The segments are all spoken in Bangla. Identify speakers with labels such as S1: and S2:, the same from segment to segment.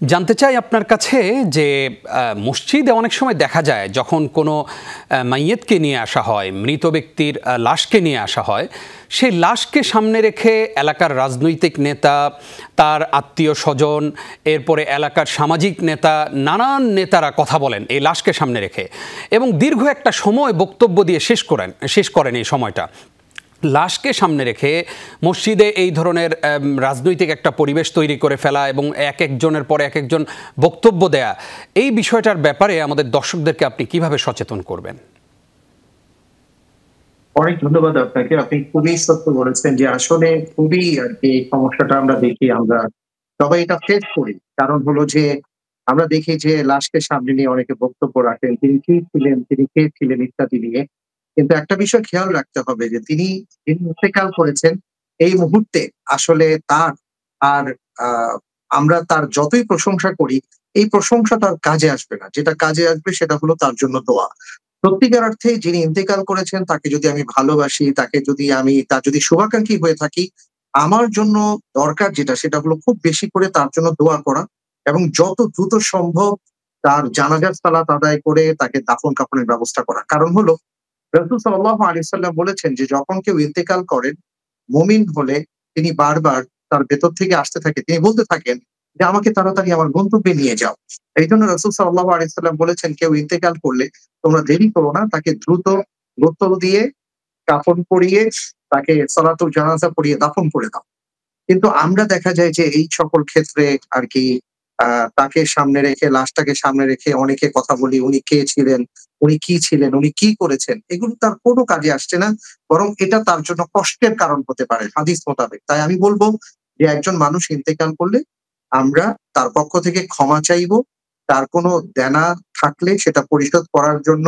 S1: জানতে চাই আপনার কাছে যে মসজিদে অনেক সময় দেখা যায় যখন কোনো মাইয়েতকে নিয়ে আসা হয়, মৃত ব্যক্তির লাশকে নিয়ে আসা হয়, সেই লাশকে সামনে রেখে এলাকার রাজনৈতিক নেতা, তার আত্মীয় স্বজন, এরপরে এলাকার সামাজিক নেতা, নানান নেতারা কথা বলেন এই লাশকে সামনে রেখে এবং দীর্ঘ একটা সময় বক্তব্য দিয়ে শেষ করেন এই সময়টা। লাশকে সামনে রেখে মসজিদে এই ধরনের রাজনৈতিক একটা পরিবেশ তৈরি করে ফেলা এবং এক একজনের পরে এক একজন বক্তব্য দেয়া, এই বিষয়টার ব্যাপারে আমাদের দর্শকদেরকে আপনি কিভাবে সচেতন করবেন?
S2: অনেক ধন্যবাদ আপনাকে। আপনি খুবই সত্য বলেছেন যে আসলে খুবই আরকি এই সমস্যাটা আমরা দেখি, আমরা সবাই এটা ফেস করি। কারণ হলো যে আমরা দেখি যে লাশকে সামনে নিয়ে অনেকে বক্তব্য রাখেন। তিনি কি ছিলেন, তিনি কে ছিলেন ইত্যাদি নিয়ে। কিন্তু একটা বিষয় খেয়াল রাখতে হবে যে যিনি ইন্তেকাল করেছেন এই মুহূর্তে আসলে তার আর আ আমরা তার যতই প্রশংসা করি, এই প্রশংসা তার কাজে আসবে না। যেটা কাজে আসবে সেটা হলো তার জন্য দোয়া। সত্যিকার অর্থে যিনি ইন্তেকাল করেছেন তাকে যদি আমি ভালোবাসি, তাকে যদি আমি তার যদি শুভাকাঙ্ক্ষী হয়ে থাকি, আমার জন্য দরকার যেটা সেটা হলো খুব বেশি করে তার জন্য দোয়া করা এবং যত দ্রুত সম্ভব তার জানাজার সালাত আদায় করে তাকে দাফন-কাফনের ব্যবস্থা করা। কারণ হলো রাসূল সাল্লাল্লাহু আলাইহি ওয়াসাল্লাম বলেছেন যে যখন কেউ ইন্তেকাল করেন, মুমিন হলে তিনি বারবার তার ভেতর থেকে আসতে থাকে। তিনি বলতে থাকেন যে, "আমাকে তাড়াতাড়ি আমার গন্তব্যে নিয়ে যাও।" এইজন্য রাসূল সাল্লাল্লাহু আলাইহি ওয়াসাল্লাম বলেছেন, কেউ ইন্তেকাল করলে তোমরা দেরি করো না, তাকে দ্রুত গোসল দিয়ে, কাফন পরিয়ে, তাকে সালাতুল জানাজা পড়িয়ে দাফন করে দাও। কিন্তু আমরা দেখা যায় যে এই সকল ক্ষেত্রে আরকি আ তাকে সামনে রেখে, লাশটাকে সামনে রেখে অনেকে কথা বলি, উনি কে ছিলেন, উনি কি ছিলেন, উনি কি করেছেন? এগুলো তার কোনো কাজে আসছে না। বরং এটা তার জন্য কষ্টের কারণ হতে পারে হাদিস মোতাবেক। তাই আমি বলব যে একজন মানুষ ইন্তেকাল করলে আমরা তার পক্ষ থেকে ক্ষমা চাইবো। তার কোনো দেনা থাকলে সেটা পরিশোধ করার জন্য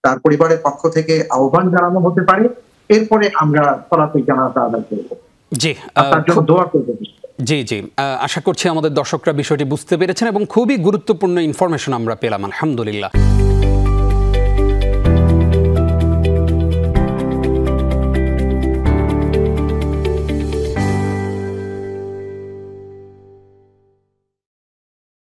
S2: তার পরিবারের পক্ষ থেকে আহ্বান জানানো হতে পারে। এরপরে আমরা সলাতুল জানাজা আদায় করব।
S1: জি,
S2: আর তার জন্য দোয়া করব।
S1: জি, জি। আশা করছি আমাদের দর্শকরা বিষয়টি বুঝতে পেরেছেন এবং খুবই গুরুত্বপূর্ণ ইনফরমেশন আমরা পেলাম, আলহামদুলিল্লাহ।